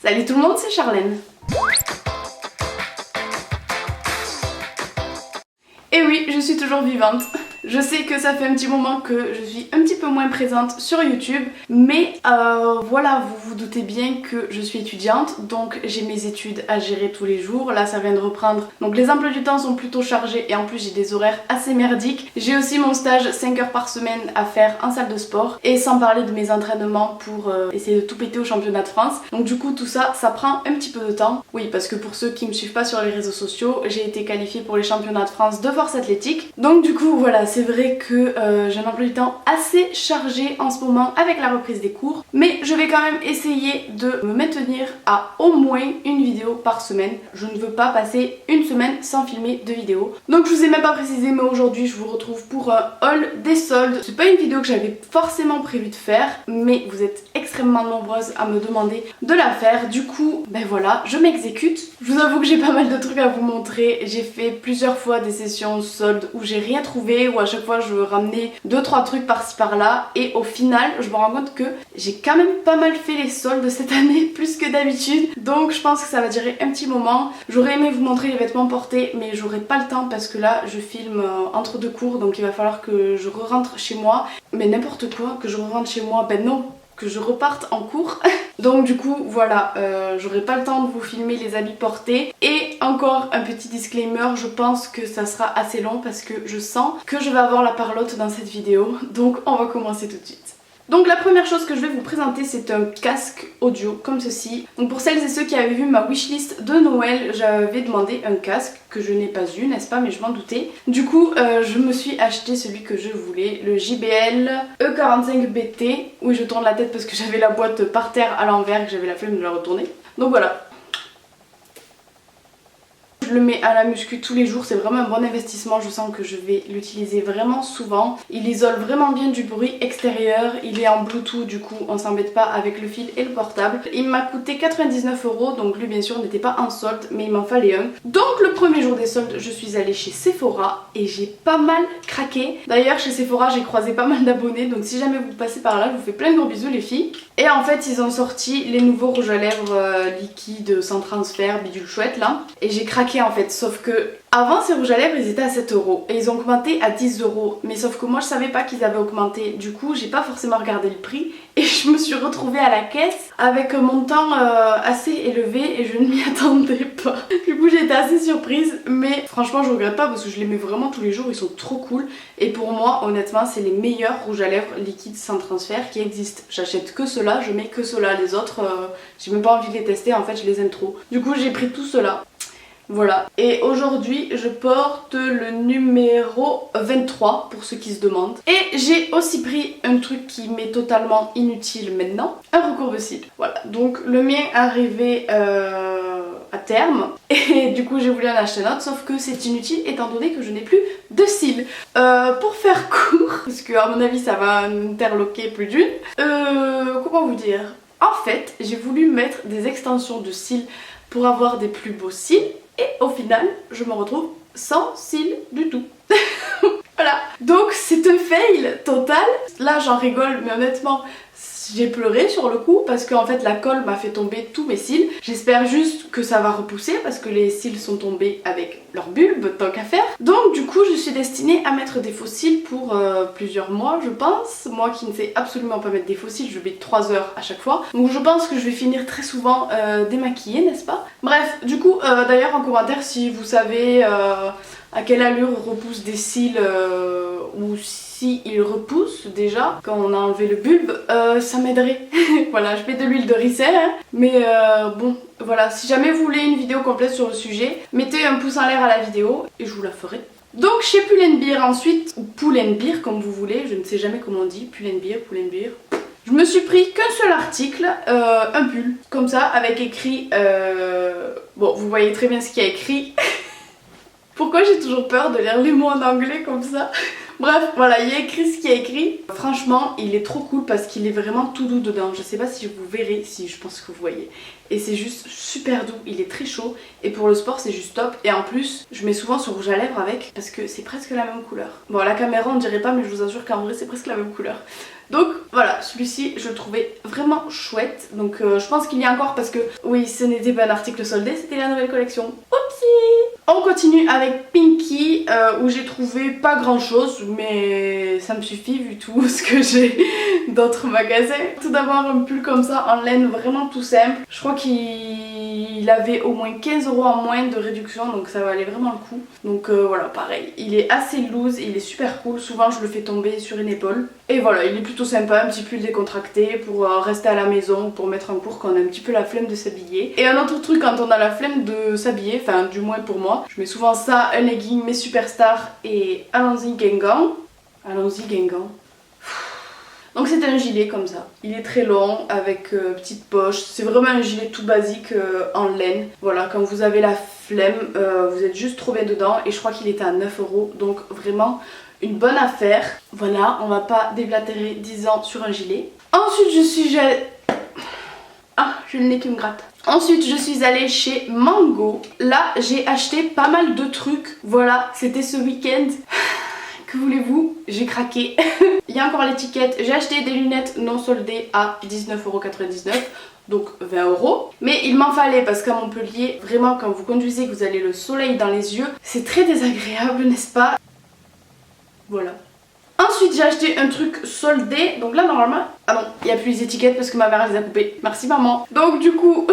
Salut tout le monde, c'est Charlène. Et oui, je suis toujours vivante. Je sais que ça fait un petit moment que je suis un petit peu moins présente sur YouTube, mais voilà, vous vous doutez bien que je suis étudiante, donc j'ai mes études à gérer tous les jours. Là, ça vient de reprendre, donc les emplois du temps sont plutôt chargés et en plus j'ai des horaires assez merdiques. J'ai aussi mon stage 5 heures par semaine à faire en salle de sport, et sans parler de mes entraînements pour essayer de tout péter au championnat de France. Donc du coup, tout ça, ça prend un petit peu de temps. Oui, parce que pour ceux qui me suivent pas sur les réseaux sociaux, j'ai été qualifiée pour les championnats de France de force athlétique. Donc du coup, voilà, c'est vrai que j'ai un emploi du temps assez chargé en ce moment avec la reprise des cours, mais je vais quand même essayer de me maintenir à au moins une vidéo par semaine. Je ne veux pas passer une semaine sans filmer de vidéo. Donc je vous ai même pas précisé, mais aujourd'hui je vous retrouve pour un haul des soldes. C'est pas une vidéo que j'avais forcément prévu de faire, mais vous êtes extrêmement nombreuses à me demander de la faire. Du coup, ben voilà, je m'exécute. Je vous avoue que j'ai pas mal de trucs à vous montrer. J'ai fait plusieurs fois des sessions soldes où j'ai rien trouvé, où à chaque fois je ramenais 2-3 trucs par-ci par-là, et au final je me rends compte que j'ai quand même pas mal fait les soldes cette année, plus que d'habitude. Donc je pense que ça va durer un petit moment. J'aurais aimé vous montrer les vêtements portés, mais j'aurais pas le temps parce que là je filme entre deux cours, donc il va falloir que je rentre chez moi. Mais n'importe quoi, que je rentre chez moi, ben non, que je reparte en cours. Donc du coup voilà, j'aurai pas le temps de vous filmer les habits portés. Et encore un petit disclaimer, je pense que ça sera assez long parce que je sens que je vais avoir la parlotte dans cette vidéo. Donc on va commencer tout de suite. Donc la première chose que je vais vous présenter, c'est un casque audio comme ceci. Donc pour celles et ceux qui avaient vu ma wishlist de Noël, j'avais demandé un casque que je n'ai pas eu, n'est-ce pas, mais je m'en doutais. Du coup je me suis acheté celui que je voulais, le JBL E45BT. Oui, je tourne la tête parce que j'avais la boîte par terre à l'envers et que j'avais la flemme de la retourner. Donc voilà. Je le mets à la muscu tous les jours, c'est vraiment un bon investissement, je sens que je vais l'utiliser vraiment souvent. Il isole vraiment bien du bruit extérieur, il est en Bluetooth, du coup on s'embête pas avec le fil et le portable. Il m'a coûté 99 €, donc lui bien sûr n'était pas en solde, mais il m'en fallait un. Donc le premier jour des soldes, je suis allée chez Sephora et j'ai pas mal craqué. D'ailleurs chez Sephora j'ai croisé pas mal d'abonnés, donc si jamais vous passez par là, je vous fais plein de gros bisous les filles. Et en fait ils ont sorti les nouveaux rouges à lèvres liquides sans transfert, bidule chouette là. Et j'ai craqué en fait, sauf que avant ces rouges à lèvres ils étaient à 7 € et ils ont augmenté à 10 €, mais sauf que moi je savais pas qu'ils avaient augmenté, du coup j'ai pas forcément regardé le prix et je me suis retrouvée à la caisse avec un montant assez élevé et je ne m'y attendais pas. Du coup j'ai été assez surprise, mais franchement je regrette pas parce que je les mets vraiment tous les jours, ils sont trop cool et pour moi honnêtement c'est les meilleurs rouges à lèvres liquides sans transfert qui existent. J'achète que ceux-là, je mets que ceux-là, les autres j'ai même pas envie de les tester, en fait je les aime trop. Du coup j'ai pris tout cela. Voilà, et aujourd'hui je porte le numéro 23 pour ceux qui se demandent. Et j'ai aussi pris un truc qui m'est totalement inutile maintenant, un recourbe-cils. Voilà, donc le mien est arrivé à terme et du coup j'ai voulu en acheter un autre, sauf que c'est inutile étant donné que je n'ai plus de cils. Pour faire court, parce que à mon avis ça va interloquer plus d'une, comment vous dire, en fait j'ai voulu mettre des extensions de cils pour avoir des plus beaux cils. Et au final, je me retrouve sans cils du tout. Voilà. Donc c'est un fail total. Là j'en rigole, mais honnêtement, j'ai pleuré sur le coup parce qu'en fait la colle m'a fait tomber tous mes cils. J'espère juste que ça va repousser parce que les cils sont tombés avec leur bulbe, tant qu'à faire. Donc du coup je suis destinée à mettre des faux cils pour plusieurs mois je pense. Moi qui ne sais absolument pas mettre des faux cils, je mets 3 heures à chaque fois. Donc je pense que je vais finir très souvent démaquillée, n'est-ce pas? Bref, du coup d'ailleurs en commentaire si vous savez à quelle allure repoussent des cils ou si ils repoussent déjà quand on a enlevé le bulbe, ça m'aiderait. Voilà, je mets de l'huile de ricin, hein. Mais bon, voilà, si jamais vous voulez une vidéo complète sur le sujet, mettez un pouce en l'air à la vidéo et je vous la ferai. Donc chez Pull&Bear ensuite, ou Pull&Bear comme vous voulez, je ne sais jamais comment on dit, Pull&Bear, je me suis pris qu'un seul article, un pull, comme ça, avec écrit, bon vous voyez très bien ce qu'il y a écrit. Pourquoi j'ai toujours peur de lire les mots en anglais comme ça? Bref, voilà, il y a écrit ce qu'il y a écrit. Franchement, il est trop cool parce qu'il est vraiment tout doux dedans. Je sais pas si vous verrez, si je pense que vous voyez. Et c'est juste super doux, il est très chaud. Et pour le sport, c'est juste top. Et en plus, je mets souvent ce rouge à lèvres avec parce que c'est presque la même couleur. Bon, à la caméra, on dirait pas, mais je vous assure qu'en vrai, c'est presque la même couleur. Donc voilà, celui-ci je le trouvais vraiment chouette. Donc je pense qu'il y a encore parce que oui, ce n'était pas un article soldé, c'était la nouvelle collection. Oupsie. On continue avec Pinky où j'ai trouvé pas grand chose, mais ça me suffit vu tout ce que j'ai d'autres magasins. Tout d'abord un pull comme ça en laine vraiment tout simple. Je crois qu'il avait au moins 15 € en moins de réduction, donc ça valait vraiment le coup. Donc voilà, pareil, il est assez loose, il est super cool. Souvent je le fais tomber sur une épaule. Et voilà, il est plutôt sympa, un petit pull décontracté pour rester à la maison ou pour mettre en cours quand on a un petit peu la flemme de s'habiller. Et un autre truc quand on a la flemme de s'habiller, enfin du moins pour moi, je mets souvent ça, un legging, mes superstars et allons-y Guingamp. Allons-y Guingamp. Donc c'est un gilet comme ça, il est très long avec petite poche, c'est vraiment un gilet tout basique en laine. Voilà, quand vous avez la flemme, vous êtes juste trop bien dedans et je crois qu'il était à 9 €, donc vraiment une bonne affaire. Voilà, on va pas déblatérer 10 ans sur un gilet. Ensuite je suis allée... Ah, j'ai le nez qui me gratte. Ensuite je suis allée chez Mango. Là j'ai acheté pas mal de trucs. Voilà, c'était ce week-end. Que voulez-vous? J'ai craqué. Il y a encore l'étiquette. J'ai acheté des lunettes non soldées à 19,99 €. Donc 20 €. Mais il m'en fallait parce qu'à Montpellier, vraiment quand vous conduisez, que vous avez le soleil dans les yeux, c'est très désagréable, n'est-ce pas? Voilà. Ensuite j'ai acheté un truc soldé. Donc là normalement... Ah non, il n'y a plus les étiquettes parce que ma mère les a coupées. Merci maman. Donc du coup...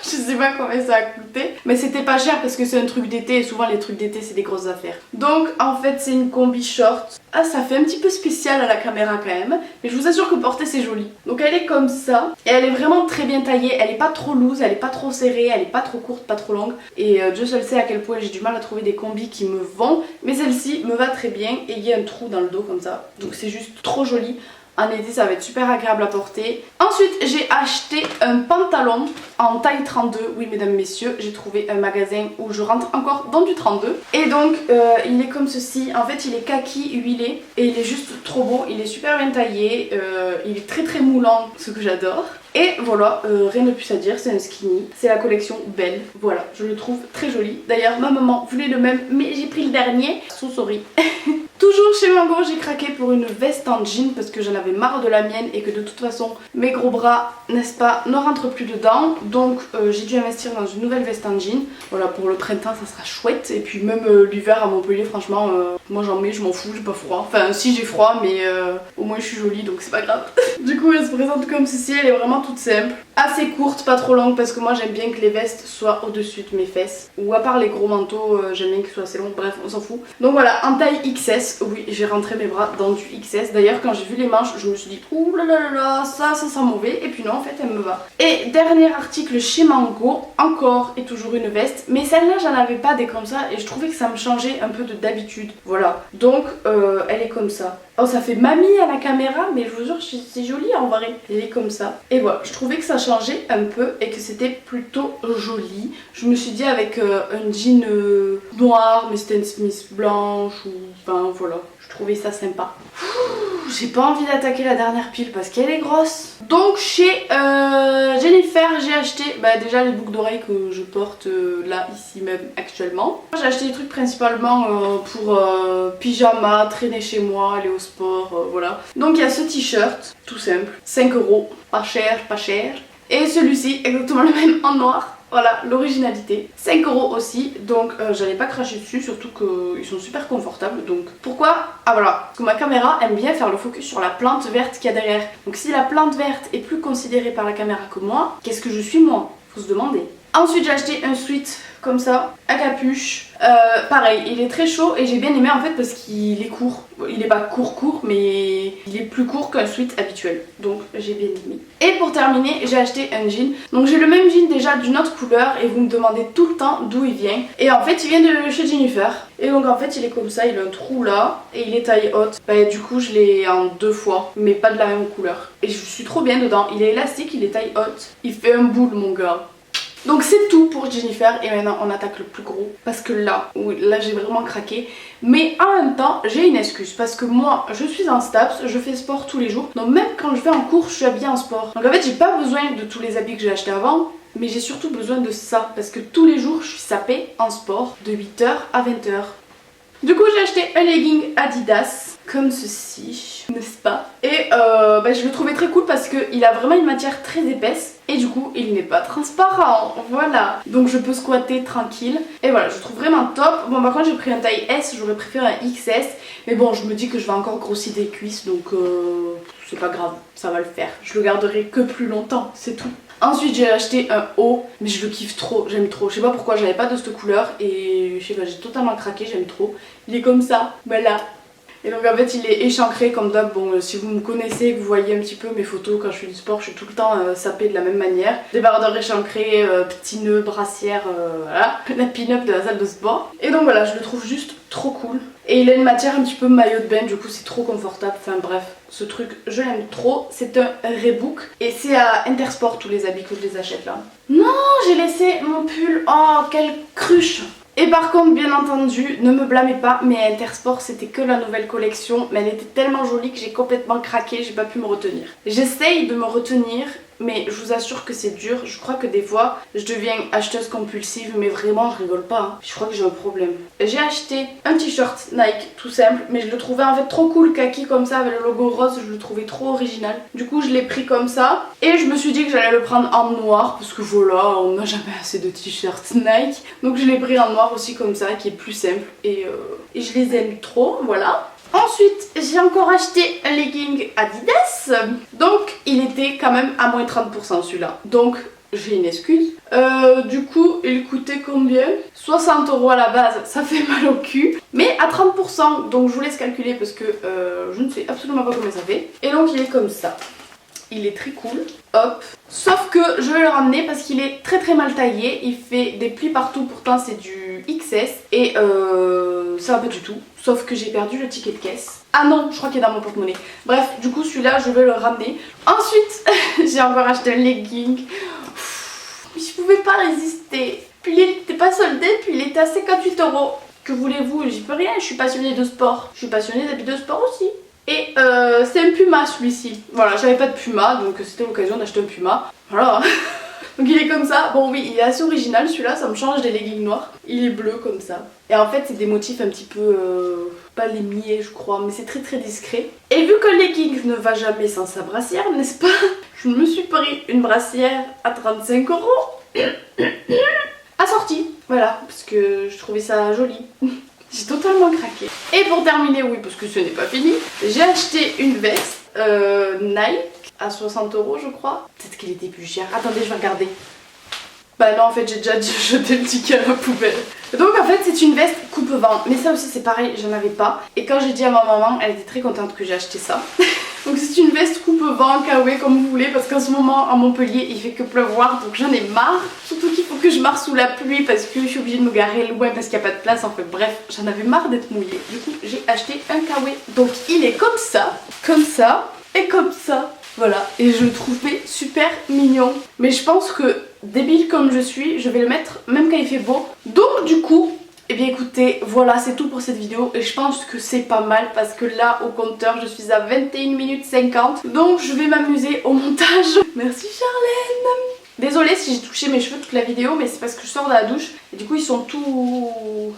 Je sais pas combien ça a coûté, mais c'était pas cher parce que c'est un truc d'été et souvent les trucs d'été c'est des grosses affaires. Donc en fait c'est une combi short. Ah, ça fait un petit peu spécial à la caméra quand même, mais je vous assure que porter c'est joli. Donc elle est comme ça et elle est vraiment très bien taillée, elle est pas trop loose, elle est pas trop serrée, elle est pas trop courte, pas trop longue. Et Dieu seul sait à quel point j'ai du mal à trouver des combis qui me vont, mais celle-ci me va très bien et il y a un trou dans le dos comme ça. Donc c'est juste trop joli. En été ça va être super agréable à porter. Ensuite j'ai acheté un pantalon en taille 32. Oui mesdames messieurs, j'ai trouvé un magasin où je rentre encore dans du 32. Et donc il est comme ceci. En fait il est kaki huilé et il est juste trop beau. Il est super bien taillé, il est très moulant, ce que j'adore. Et voilà, rien de plus à dire, c'est un skinny. C'est la collection Belle. Voilà, je le trouve très joli. D'ailleurs ma maman voulait le même mais j'ai pris le dernier. So sorry. Toujours chez Mango, j'ai craqué pour une veste en jean parce que j'en avais marre de la mienne et que de toute façon mes gros bras, n'est-ce pas, ne rentrent plus dedans. Donc j'ai dû investir dans une nouvelle veste en jean. Voilà, pour le printemps ça sera chouette. Et puis même l'hiver à Montpellier, franchement, moi j'en mets, je m'en fous, j'ai pas froid. Enfin si j'ai froid mais au moins je suis jolie donc c'est pas grave. Du coup elle se présente comme ceci, elle est vraiment toute simple. Assez courte, pas trop longue parce que moi j'aime bien que les vestes soient au-dessus de mes fesses. Ou à part les gros manteaux, j'aime bien qu'ils soient assez longs, bref on s'en fout. Donc voilà, en taille XS. Oui, j'ai rentré mes bras dans du XS. D'ailleurs, quand j'ai vu les manches, je me suis dit ouh là là là là, ça sent mauvais. Et puis non, en fait, elle me va. Et dernier article chez Mango, encore et toujours une veste. Mais celle-là, j'en avais pas des comme ça et je trouvais que ça me changeait un peu de d'habitude. Voilà. Donc, elle est comme ça. Oh, ça fait mamie à la caméra, mais je vous jure, c'est joli en vrai. Elle est comme ça. Et voilà, je trouvais que ça changeait un peu et que c'était plutôt joli. Je me suis dit avec un jean noir, mais c'était une Smith blanche ou... Enfin voilà, je trouvais ça sympa. J'ai pas envie d'attaquer la dernière pile parce qu'elle est grosse. Donc chez Jennifer j'ai acheté déjà les boucles d'oreilles que je porte là ici même actuellement. J'ai acheté des trucs principalement pour pyjama, traîner chez moi, aller au sport, voilà. Donc il y a ce t-shirt tout simple, 5 €, pas cher, pas cher. Et celui-ci exactement le même en noir. Voilà, l'originalité. 5 € aussi, donc j'allais pas cracher dessus, surtout qu'ils sont super confortables. Donc pourquoi? Ah voilà, parce que ma caméra aime bien faire le focus sur la plante verte qu'il y a derrière. Donc si la plante verte est plus considérée par la caméra que moi, qu'est-ce que je suis moi? Faut se demander. Ensuite j'ai acheté un sweat comme ça, à capuche. Pareil, il est très chaud et j'ai bien aimé en fait parce qu'il est court. Il est pas court mais il est plus court qu'un sweat habituel. Donc j'ai bien aimé. Et pour terminer, j'ai acheté un jean. Donc j'ai le même jean déjà d'une autre couleur et vous me demandez tout le temps d'où il vient. Et en fait il vient de chez Jennifer. Et donc en fait il est comme ça, il a un trou là et il est taille haute. Du coup je l'ai en 2 fois mais pas de la même couleur. Et je suis trop bien dedans. Il est élastique, il est taille haute. Il fait un boule mon gars. Donc c'est tout pour Jennifer et maintenant on attaque le plus gros parce que là, oui, là j'ai vraiment craqué. Mais en même temps j'ai une excuse parce que moi je suis en STAPS, je fais sport tous les jours. Donc même quand je vais en cours je suis habillée en sport. Donc en fait j'ai pas besoin de tous les habits que j'ai achetés avant. Mais j'ai surtout besoin de ça parce que tous les jours je suis sapée en sport de 8h à 20h. Du coup j'ai acheté un legging Adidas comme ceci, n'est-ce pas? Et je le trouvais très cool parce qu'il a vraiment une matière très épaisse et du coup il n'est pas transparent, voilà. Donc je peux squatter tranquille et voilà, je trouve vraiment top. Bon par contre j'ai pris un taille S, j'aurais préféré un XS. Mais bon je me dis que je vais encore grossir des cuisses donc c'est pas grave, ça va le faire. Je le garderai que plus longtemps, c'est tout. Ensuite j'ai acheté un haut, mais je le kiffe trop, j'aime trop. Je sais pas pourquoi j'avais pas de cette couleur et je sais pas, j'ai totalement craqué, j'aime trop. Il est comme ça, voilà. Et donc en fait il est échancré comme d'hab. Bon si vous me connaissez, que vous voyez un petit peu mes photos quand je fais du sport, je suis tout le temps sapée de la même manière. Débardeur échancré, petit nœud, brassière, voilà. La pin-up de la salle de sport. Et donc voilà, je le trouve juste trop cool. Et il a une matière un petit peu maillot de bain, du coup c'est trop confortable. Enfin bref, ce truc je l'aime trop. C'est un Reebok et c'est à Intersport tous les habits que je les achète là. Non, j'ai laissé mon pull. Oh quelle cruche. Et par contre bien entendu, ne me blâmez pas, mais à Intersport c'était que la nouvelle collection, mais elle était tellement jolie que j'ai complètement craqué, j'ai pas pu me retenir. J'essaye de me retenir, mais je vous assure que c'est dur. Je crois que des fois je deviens acheteuse compulsive, mais vraiment je rigole pas, hein. Je crois que j'ai un problème. J'ai acheté un t-shirt Nike tout simple, mais je le trouvais en fait trop cool, kaki comme ça avec le logo rose, je le trouvais trop original. Du coup je l'ai pris comme ça et je me suis dit que j'allais le prendre en noir parce que voilà, on n'a jamais assez de t-shirts Nike. Donc je l'ai pris en noir aussi comme ça, qui est plus simple et je les aime trop, voilà. Ensuite, j'ai encore acheté un legging Adidas. Donc, il était quand même à moins 30% celui-là. Donc, j'ai une excuse. Du coup, il coûtait combien? 60 € à la base, ça fait mal au cul. Mais à 30%, donc je vous laisse calculer parce que je ne sais absolument pas combien ça fait. Et donc, il est comme ça. Il est très cool, hop. Sauf que je vais le ramener parce qu'il est très très mal taillé. Il fait des plis partout, pourtant c'est du XS. Et ça va pas du tout. Sauf que j'ai perdu le ticket de caisse. Ah non, je crois qu'il est dans mon porte-monnaie. Bref, du coup celui-là je vais le ramener. Ensuite, j'ai encore acheté un legging. Mais je pouvais pas résister. Puis il était pas soldé, puis il était à 58 €. Que voulez-vous, j'y peux rien, je suis passionnée de sport. Je suis passionnée d'habits de sport aussi. Et c'est un Puma celui-ci. Voilà, j'avais pas de Puma, donc c'était l'occasion d'acheter un Puma. Voilà. Donc il est comme ça. Bon oui, il est assez original celui-là, ça me change des leggings noirs. Il est bleu comme ça. Et en fait c'est des motifs un petit peu, pas limiers je crois, mais c'est très très discret. Et vu que le legging ne va jamais sans sa brassière, n'est-ce pas? Je me suis pris une brassière à 35 € assortie. Voilà, parce que je trouvais ça joli. J'ai totalement craqué. Et pour terminer, oui, parce que ce n'est pas fini, j'ai acheté une veste Nike à 60 € je crois. Peut-être qu'elle était plus chère. Attendez, je vais regarder. Bah non, en fait j'ai déjà jeté le ticket à la poubelle. Donc en fait c'est une veste coupe-vent. Mais ça aussi c'est pareil, j'en avais pas. Et quand j'ai dit à ma maman, elle était très contente que j'ai acheté ça. Donc c'est une veste coupe-vent, kawaii comme vous voulez, parce qu'en ce moment à Montpellier il fait que pleuvoir, donc j'en ai marre. Surtout qu'il faut que je marche sous la pluie parce que je suis obligée de me garer loin parce qu'il n'y a pas de place. En fait bref, j'en avais marre d'être mouillée. Du coup j'ai acheté un kawaii. Donc il est comme ça et comme ça. Voilà, et je le trouvais super mignon. Mais je pense que, débile comme je suis, je vais le mettre même quand il fait beau. Donc du coup, eh bien écoutez, voilà, c'est tout pour cette vidéo. Et je pense que c'est pas mal parce que là, au compteur, je suis à 21 minutes 50. Donc je vais m'amuser au montage. Merci Charlène. Désolée si j'ai touché mes cheveux toute la vidéo, mais c'est parce que je sors de la douche. Et du coup, ils sont tout...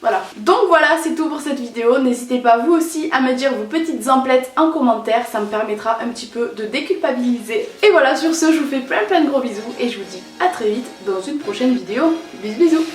Voilà, donc voilà, c'est tout pour cette vidéo. N'hésitez pas vous aussi à me dire vos petites emplettes en commentaire, ça me permettra un petit peu de déculpabiliser. Et voilà, sur ce, je vous fais plein de gros bisous et je vous dis à très vite dans une prochaine vidéo. Bisous bisous.